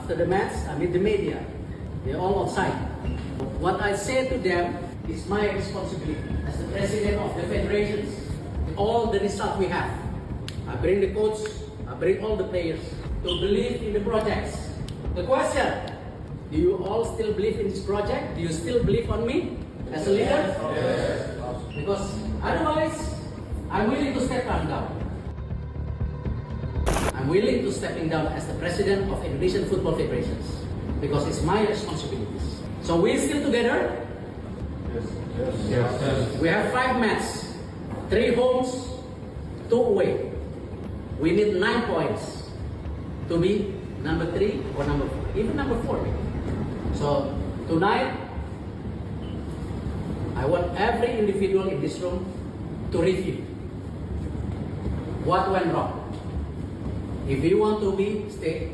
after the match, I meet the media. They're all outside. What I say to them is my responsibility as the president of the federations. All the result we have, I bring the coach, I bring all the players to believe in the projects. The question, do you all still believe in this project? Do you still believe on me as a leader? Yes. Because otherwise, I'm willing to step down. I'm willing to stepping down as the president of Indonesian Football Federations because it's my responsibilities. So we're still together. Yes. We have 5 matches, 3 homes, 2 away. We need 9 points to be number 3 or number 4, even number 4. So tonight, I want every individual in this room to review what went wrong. If you want to stay,